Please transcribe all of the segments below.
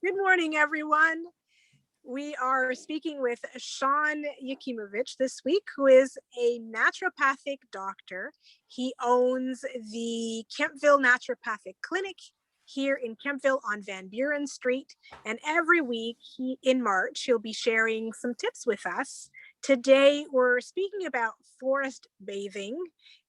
Good morning, everyone. We are speaking with Shawn Yakimovich this week, who is a naturopathic doctor. He owns the Kemptville Naturopathic Clinic here in Kemptville on Van Buren Street. And every week in March, he'll be sharing some tips with us. Today, we're speaking about forest bathing.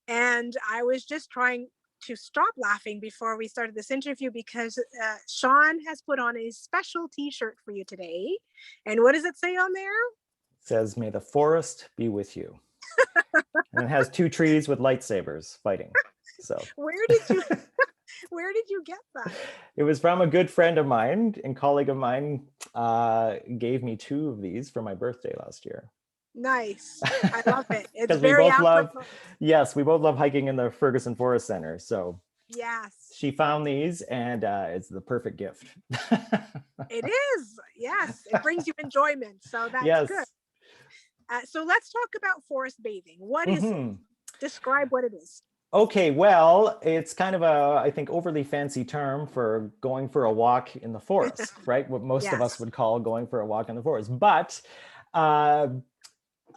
And I was just trying to stop laughing before we started this interview because Shawn has put on a special t-shirt for you today. And what does it say on there? It says, "May the forest be with you." And it has two trees with lightsabers fighting. So where did you get that? It was from a good friend of mine and colleague of mine, gave me two of these for my birthday last year. Nice. I love it. It's we very both love, apropos. yes, we both love hiking in the Ferguson Forest Center. So yes, she found these, and it's the perfect gift. It is. Yes, it brings you enjoyment. So that's yes. good. So let's talk about forest bathing. What is it? Describe what it is. Okay, well, it's kind of a, I think, overly fancy term for going for a walk in the forest, right? What most of us would call going for a walk in the forest. But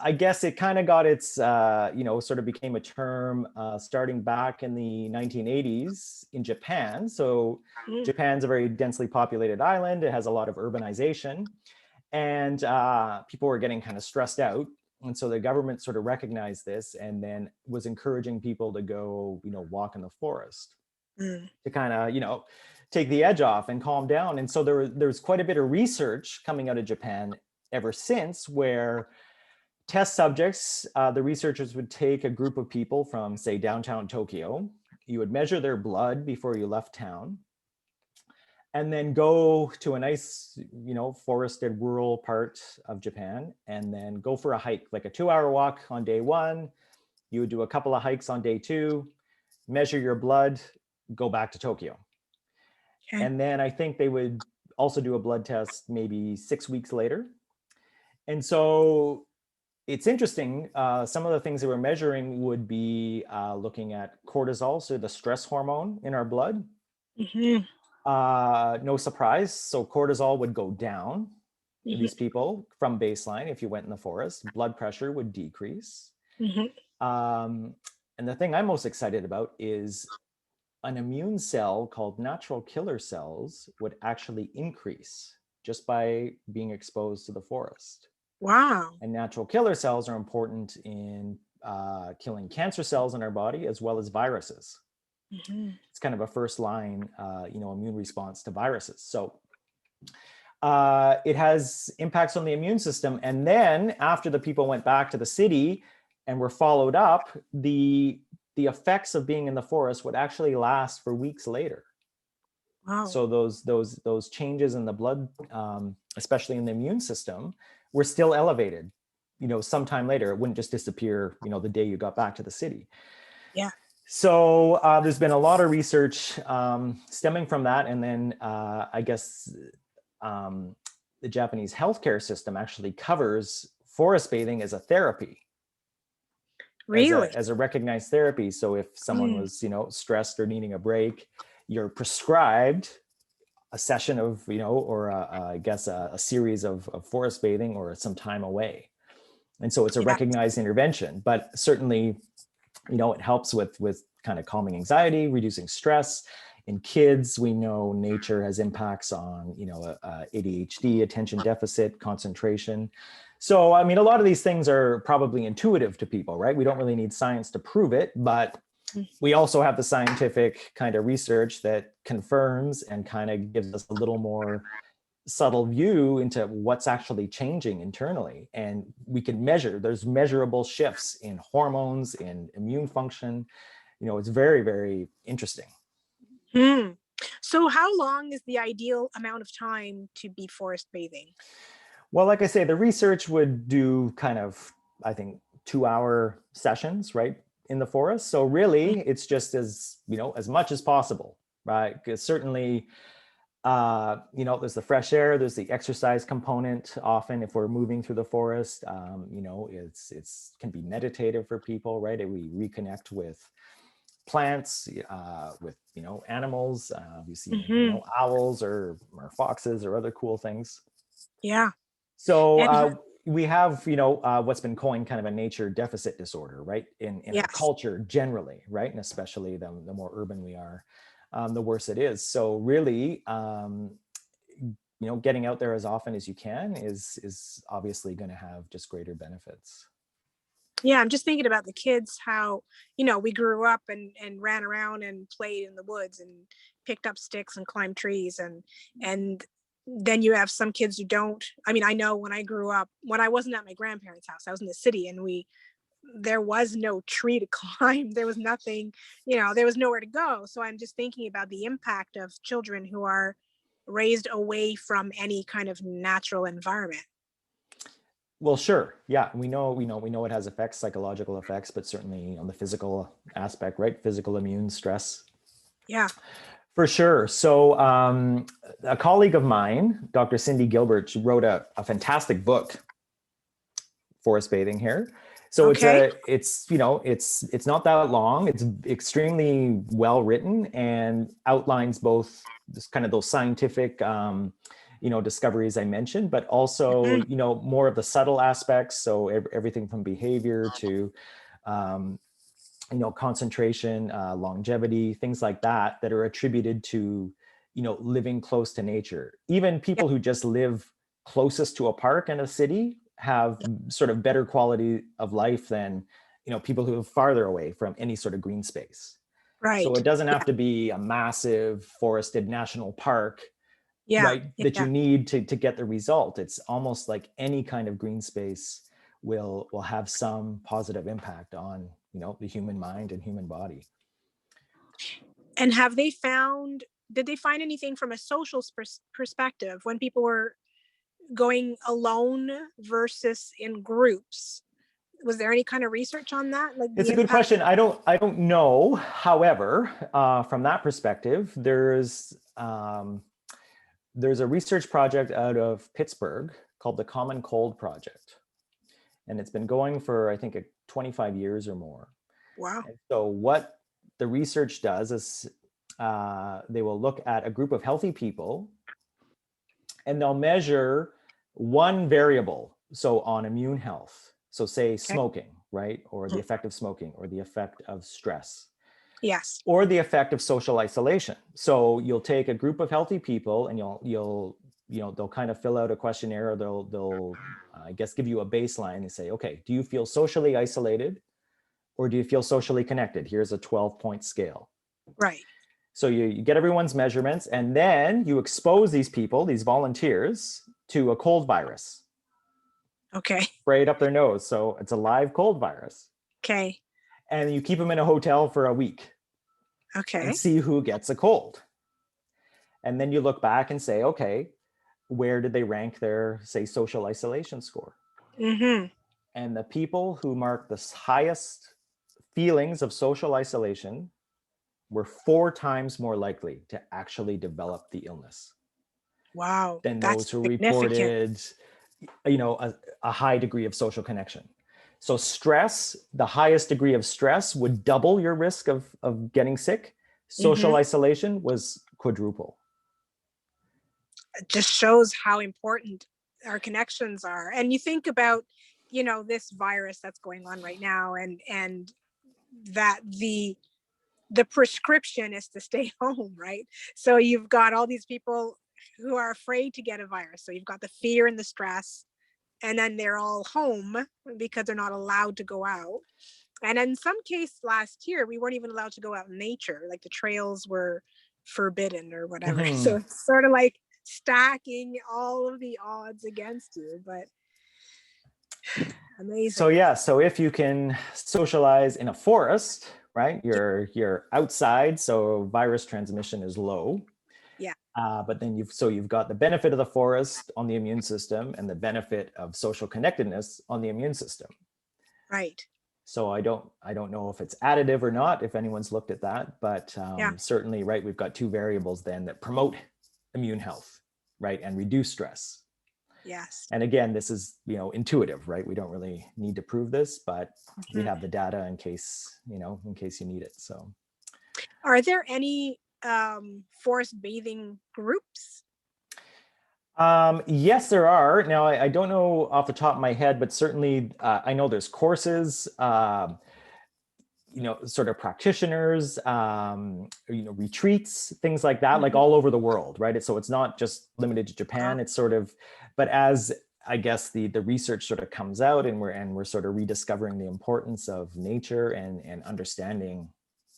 I guess it kind of got its, sort of became a term starting back in the 1980s in Japan. So Japan's a very densely populated island. It has a lot of urbanization, and people were getting kind of stressed out. And so the government sort of recognized this and then was encouraging people to go, walk in the forest to kind of, take the edge off and calm down. And so there's quite a bit of research coming out of Japan ever since, where test subjects, the researchers would take a group of people from, say, downtown Tokyo. You would measure their blood before you left town, and then go to a nice, forested rural part of Japan, and then go for a hike, like a 2-hour walk on day one. You would do a couple of hikes on day two, measure your blood, go back to Tokyo. Okay. And then I think they would also do a blood test maybe 6 weeks later. And so it's interesting. Some of the things they were measuring would be looking at cortisol, so the stress hormone in our blood. No surprise. So cortisol would go down for these people from baseline if you went in the forest. Blood pressure would decrease. And the thing I'm most excited about is an immune cell called natural killer cells would actually increase just by being exposed to the forest. Wow. And natural killer cells are important in killing cancer cells in our body as well as viruses. It's kind of a first line, immune response to viruses. So it has impacts on the immune system. And then after the people went back to the city and were followed up, the effects of being in the forest would actually last for weeks later. Wow. So those changes in the blood, especially in the immune system, were still elevated, sometime later. It wouldn't just disappear, the day you got back to the city. Yeah. So there's been a lot of research stemming from that. And then I guess the Japanese healthcare system actually covers forest bathing as a therapy. Really? As a recognized therapy. So if someone was, stressed or needing a break, you're prescribed a session of, or a series of forest bathing or some time away. And so it's a recognized intervention, but certainly, it helps with kind of calming anxiety, reducing stress. In kids, we know nature has impacts on, ADHD, attention deficit, concentration. So, I mean, a lot of these things are probably intuitive to people, right? We don't really need science to prove it, but we also have the scientific kind of research that confirms and kind of gives us a little more subtle view into what's actually changing internally. And we can measure, there's measurable shifts in hormones, in immune function. It's very, very interesting. So how long is the ideal amount of time to be forest bathing? Well, like I say, the research would do kind of, I think, 2-hour sessions, right, in the forest. So really, it's just as much as possible, right? Because certainly, there's the fresh air, there's the exercise component. Often if we're moving through the forest, it's can be meditative for people, right? We reconnect with plants, with, animals. We've seen, Hmm. owls or foxes or other cool things. Yeah. So And we have, what's been coined kind of a nature deficit disorder, right? In our yes. culture generally, right? And especially the more urban we are, the worse it is. So really, getting out there as often as you can is obviously going to have just greater benefits. Yeah, I'm just thinking about the kids, how, we grew up and ran around and played in the woods and picked up sticks and climbed trees, and then you have some kids who don't. I mean, I know when I grew up, when I wasn't at my grandparents' house, I was in the city, and there was no tree to climb. There was nothing, there was nowhere to go. So I'm just thinking about the impact of children who are raised away from any kind of natural environment. Well, sure. Yeah, we know it has effects, psychological effects, but certainly on the physical aspect, right? Physical immune stress. Yeah. For sure. So, a colleague of mine, Dr. Cindy Gilbert, she wrote a fantastic book, Forest Bathing here. So Okay. it's not that long. It's extremely well written and outlines both just kind of those scientific, discoveries I mentioned, but also, Hmm. more of the subtle aspects. So everything from behavior to, um, concentration, longevity, things like that are attributed to, living close to nature. Even Yeah. people who just live closest to a park in a city have sort of better quality of life than, people who live farther away from any sort of green space. So it Right. doesn't have Yeah. to be a massive forested national park, Yeah. right, that you Yeah. need to get the result. It's almost like any kind of green space will have some positive impact on, the human mind and human body. And did they find anything from a social perspective when people were going alone versus in groups? Was there any kind of research on that? Like It's the a good impact? question. I don't know. However, from that perspective, there's a research project out of Pittsburgh called the Common Cold Project, and it's been going for, I think, 25 years or more. Wow. And so what the research does is, they will look at a group of healthy people and they'll measure one variable. So on immune health, so say Okay. smoking, right? Or the Mhm. effect of smoking, or the effect of stress, Yes. or the effect of social isolation. So you'll take a group of healthy people and they'll kind of fill out a questionnaire, or they'll I guess give you a baseline and say, okay, do you feel socially isolated or do you feel socially connected? Here's a 12-point scale. Right. So you get everyone's measurements, and then you expose these people, these volunteers, to a cold virus. Okay. Spray it up their nose. So it's a live cold virus. Okay. And you keep them in a hotel for a week and Okay. see who gets a cold. And then you look back and say, okay, where did they rank their, say, social isolation score? Mm-hmm. And the people who marked the highest feelings of social isolation were 4 times more likely to actually develop the illness Wow. than That's those who significant. reported, a high degree of social connection. So stress, the highest degree of stress would double your risk of getting sick. Mm-hmm. Social isolation was quadruple. It just shows how important our connections are. And you think about, this virus that's going on right now, and that the prescription is to stay home, right? So you've got all these people who are afraid to get a virus. So you've got the fear and the stress, and then they're all home because they're not allowed to go out. And in some case last year, we weren't even allowed to go out in nature. Like the trails were forbidden or whatever. So Mhm. it's sort of like stacking all of the odds against you, but So amazing. yeah, so if you can socialize in a forest, right, you're outside, so virus transmission is low. Yeah. But then you've got the benefit of the forest on the immune system and the benefit of social connectedness on the immune system. Right. So I don't know if it's additive or not, if anyone's looked at that, but Yeah. certainly, right, we've got two variables then that promote immune health, right, and reduce stress. Yes. And again, this is, intuitive, right? We don't really need to prove this, but we Mhm. have the data in case you need it. So Are there any forest bathing groups? Yes, there are. Now, I don't know off the top of my head, but certainly I know there's courses, sort of practitioners, retreats, things like that, like Mhm. all over the world, right? So it's not just limited to Wow. Japan. It's sort of, but as I guess the research sort of comes out, and we're sort of rediscovering the importance of nature and understanding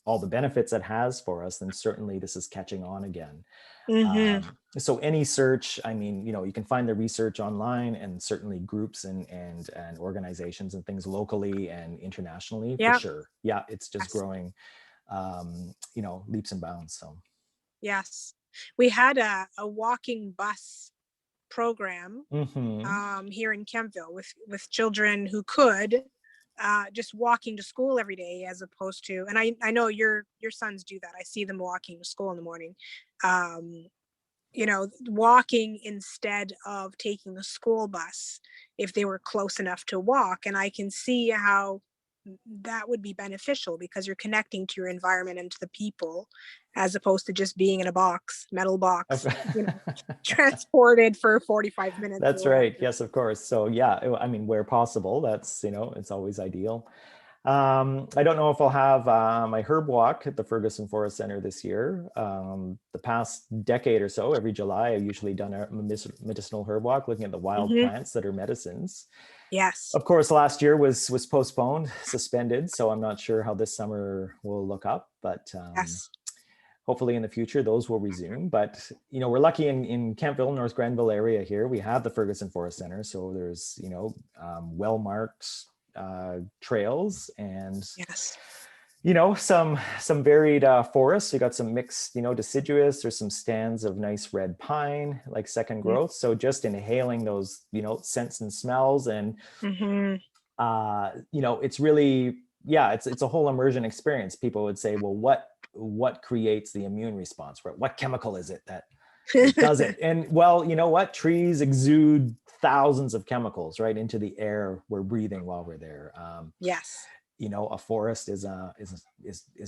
all the benefits it has for us, then certainly this is catching on again. Hmm. So any search, I mean, you can find the research online, and certainly groups and organizations and things locally and internationally for Yeah. sure. Yeah, it's just Yes. growing, leaps and bounds. So. Yes. We had a walking bus program Hmm. here in Kempville with children who could just walking to school every day, as opposed to, and I know your sons do that. I see them walking to school in the morning. Um, walking instead of taking the school bus if they were close enough to walk. And I can see how that would be beneficial because you're connecting to your environment and to the people, as opposed to just being in a metal box, transported for 45 minutes or That's whatever. right. Yes, of course. So yeah, I mean, where possible, that's, it's always ideal. I don't know if I'll have my herb walk at the Ferguson Forest Center this year. The past decade or so, every July, I've usually done a medicinal herb walk, looking at the wild Hmm. plants that are medicines. Yes. Of course, last year was postponed, suspended, so I'm not sure how this summer will look up, but Yes. hopefully in the future those will resume. But we're lucky in Campville, North Grenville area here. We have the Ferguson Forest Center, so there's well marked trails, and Yes. some varied forests. We got some mixed deciduous. There's some stands of nice red pine, like second growth. So just inhaling those scents and smells, and Mm-hmm. it's really, yeah, it's a whole immersion experience. People would say, well, what creates the immune response? Right? What chemical is it that does it? And well, you know what? Trees exude thousands of chemicals right into the air we're breathing while we're there. Yes. A forest is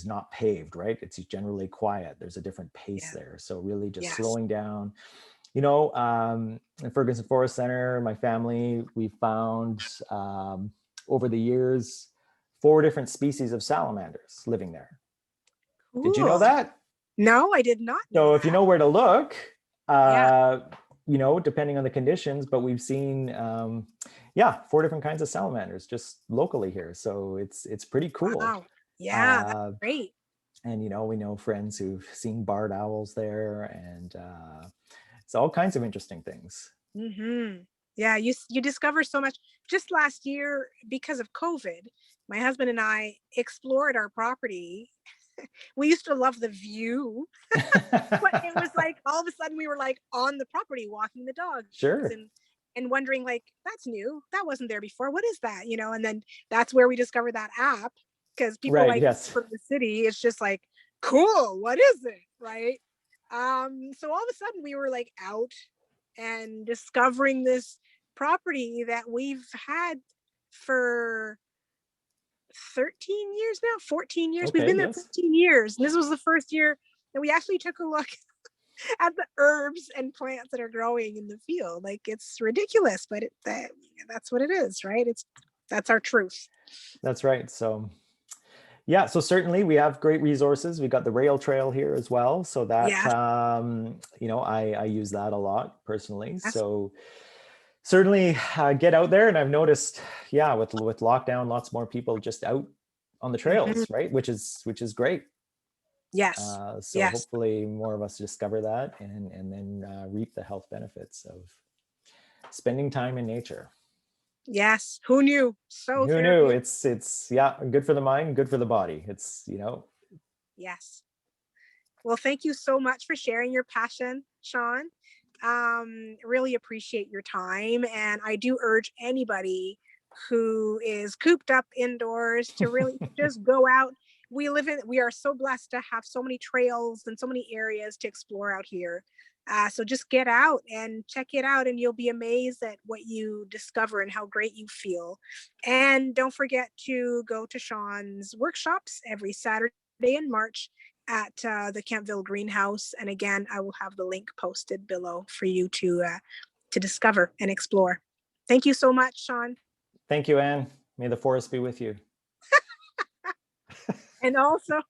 not paved, right? It's generally quiet. There's a different pace Yeah. there. So really just Yes. slowing down. In Ferguson Forest Center, my family, we found over the years 4 different species of salamanders living there. Did you know Cool. that? No, I did not know So if you that. know where to look, Yeah. uh, depending on the conditions, but we've seen, yeah, 4 different kinds of salamanders just locally here. So it's pretty cool. Wow. Yeah, that's Uh, great. and we know friends who've seen barred owls there, and it's all kinds of interesting things. Hmm. Yeah, you discover so much. Just last year, because of COVID, my husband and I explored our property. We used to love the view, but it was like all of a sudden we were like on the property walking the dogs, Sure. and wondering like, that's new. That wasn't there before. What is that? And then that's where we discovered that app, because people Right. like Yes. from the city, it's just like, cool, what is it? Right. So all of a sudden we were like out and discovering this property that we've had for 13 years now, 14 years. We've Okay. been there Yes. 14 years. And this was the first year that we actually took a look at the herbs and plants that are growing in the field. Like, it's ridiculous, but that's what it is, right? That's our truth. That's right. So yeah, so certainly we have great resources. We got the rail trail here as well, so that Yeah. I use that a lot personally. That's, So certainly get out there, and I've noticed, yeah, with lockdown, lots more people just out on the mhm. trails, right? Which is great. Yes. So Yes. hopefully more of us discover that, and then reap the health benefits of spending time in nature. Yes. Who knew? So Who knew? therapeutic. It's yeah, good for the mind, good for the body. It's. Yes. Well, thank you so much for sharing your passion, Shawn. Really appreciate your time. And I do urge anybody who is cooped up indoors to really just go out. We are so blessed to have so many trails and so many areas to explore out here. So just get out and check it out, and you'll be amazed at what you discover and how great you feel. And don't forget to go to Shawn's workshops every Saturday in March, at the Campville Greenhouse. And again, I will have the link posted below for you to discover and explore. Thank you so much, Shawn. Thank you, Anne. May the forest be with you. And also